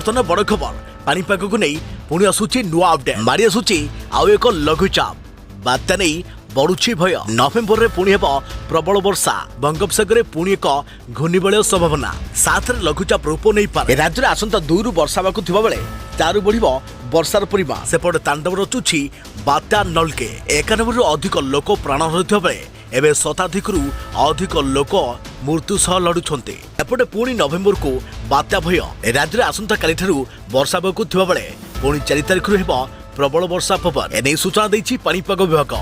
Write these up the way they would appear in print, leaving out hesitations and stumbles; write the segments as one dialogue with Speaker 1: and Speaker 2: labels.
Speaker 1: बर्तमान बड़ खबर पानीपाग को नहीं पुणी आसूची नुआ अपडेट मारी आसूची आउ एक लघुचाप बात्या नहीं बढ़ुची भय नवेम्बर में पुणी हेब प्रबल वर्षा बंगोपसागर में पुणी एक घूर्णिबलय संभावना साथ में लघुचाप रूप नहीं पारे राज्य में आसंता 2 रु वर्षा होगा थिबा बेले 4 बढ़ वर्षार परिमाण सेपटे तांडव रचुची बात्या नलके 91 रु अधिक लोक प्राण हरैथिबा बेले एवं शताधिक अधिक लोक मृत्यु सह लड़ुंटे एपटे पुणी नवेम्बर को बात्या भय राज्य में आसंता काली ठारू वर्षा होगा थिबा बेले पुणी 4 तारिख रु हेब प्रबल वर्षा पवन एने सूचना देछि पानीपाग विभाग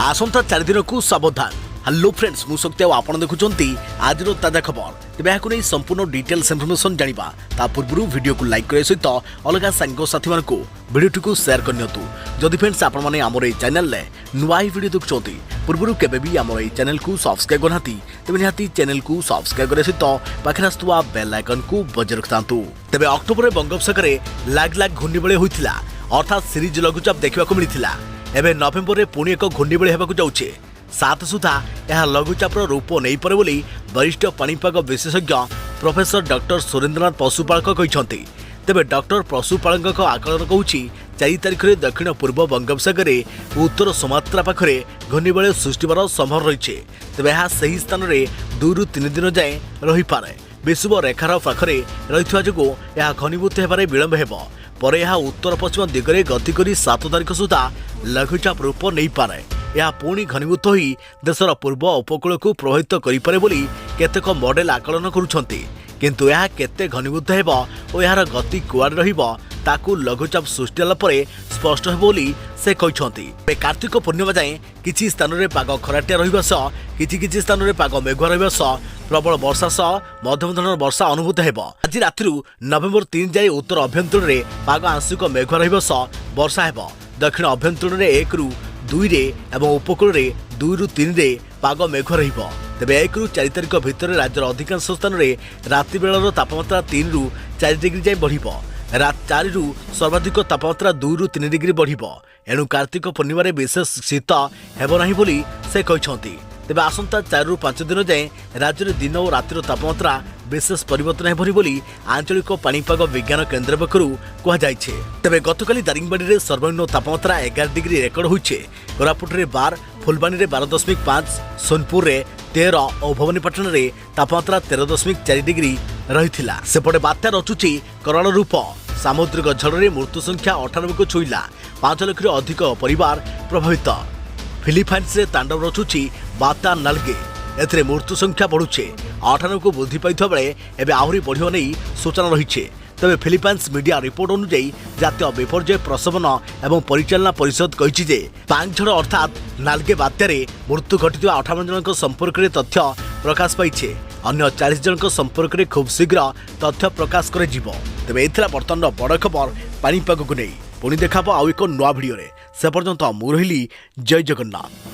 Speaker 1: आसंता 4 दिन को सावधान। हेलो फ्रेंड्स मु शक्ति आपन देखुचंती आजिर ताजा खबर तेबे याकु नै संपूर्ण डिटेल्स इन्फॉर्मेशन जानिबा ता पूर्व वीडियो को लाइक करे सहित अलगा सांग साथी मानकु वीडियो को शेयर करनियतु जदि फ्रेंड्स आपन माने हमर ए चैनल ले नुवा वीडियो देखुचंती पूर्व केबे भी हमर ए चैनल को सब्सक्राइब करनाती तेबे निहाती चैनल को सब्सक्राइब करे सहित पाखरे आस्तुवा बेल आइकन को बजाय रखतांतु तेबे अक्टोबर रे बंगोपसागर लाग लाग घूर्णिबलय होइथिला अर्थात सीरीज लघुचाप देखा मिलता एवं नवेम्बर में पुणी एक घूर्णिबलय होगा जाऊे सात सुधा यह लघुचापर रूप नहीं पारे बोली वरिष्ठ पानीपाग विशेषज्ञ प्रोफेसर डॉक्टर सुरेंद्रनाथ पशुपालक कहते तेबे डॉक्टर पशुपालक आकलन कहूँ 4 तारिख में दक्षिण पूर्व बंगोपसागर उत्तर सुमात्रा पाखरे घूर्णिबलय सृष्टि होवार संभव रही तेबे यह सही स्थान में 2 रु 3 दिन जाए रही पारे विषुव रेखार पाखरे रही जो यह घनीभूत होबार विलंब हेब पर यह उत्तर पश्चिम दिगरे गति करी 7 तारिख सुधा लघुचाप रूप नहीं पारे यह पुणी घनीभूत हो देशर पूर्व उपकूल को प्रभावित करें बोली केतेक मॉडल आकलन करुछंती किंतु यह केते घनीभूत हेब और यार गति कुआड़ रहिबो ताकू लघुचाप सृष्टि होला परे स्पष्ट हे बोली से कहते कार्तिक पूर्णिमा जाए किछि स्थान रे पाग खराटिया रहिबा सह किछि स्थान रे पाग मेघुआ रहिबा सह प्रबल वर्षा सह मध्यम धरणर वर्षा अनुभूत हेब आज राति नवेम्बर 3 जाए उत्तर अभ्यंतर रे पाग आंशिक मेघुआ रहिबा सह वर्षा हेब दक्षिण अभ्यंतर रे 1 रु 2 रे एवं उपकूल रे 2 रु 3 रे पाग मेघुआ रहिबो तेबे 1 रु 4 तारिख भितर राज्यर अधिकांश स्थान रे राति बेलर तापमात्रा 3 रु 4 डिग्री जाए बढ़िबो रात 4 रु सर्वाधिक तापमात्रा 2 रु 3 डिग्री बढ़िबो एणु कार्तिक पूर्णिमा विशेष शीत हेब नाही बोली से कहते तेबे आसंता 4 रु 5 दिन जाए राज्य में दिन और रातिर तापमात्रा विशेष परिवर्तन हेबरी बोली आंचलिक पानीपाग विज्ञान केन्द्र पक्षरु कहा जायछे तेबे गतकाली दारिंगबाड़ी रे सर्वनिम्न तापमात्रा 11 डिग्री रेकर्ड होइछे कोरापुट रे 12 फुलबानी रे 12.5 सोनपुर रे 13 और भवानीपाटन रे तापमात्रा 13.4 डिग्री रहिथिला सेपटे बात्या रचुची कराल रूप सामुद्रिक झड़े मृत्यु संख्या 98 को छुईला 5 लाख अधिक परिवार प्रभावित फिलिपाइन्स रे तांडव रचुची बात्या नलगे एथिरे मृत्यु संख्या बढ़ुचे 98 को वृद्धि पाइथिबा बेले एबे आहुरी बढ़िबो नै सूचना रहिछे तबे फिलिपाइन्स मीडिया रिपोर्ट अनुसार जातीय विपर्यय प्रशमन एवं परिचालना परिषद कहिछि जे पांचझड़ अर्थात नालगे बात्यारे मृत्यु घटिथिबा 58 जनक संपर्क रे तथ्य प्रकाश पाइछे अन्य 40 जनक संपर्क रे खूब शीघ्र तथ्य प्रकाश करे जिवो तबे एथिरा बर्तमान बड़ खबर पानीपाग को नै पुणी देखाबो आउ एक नुआ भिडियो रे से पर्यंत मु रहिली जय जगन्नाथ।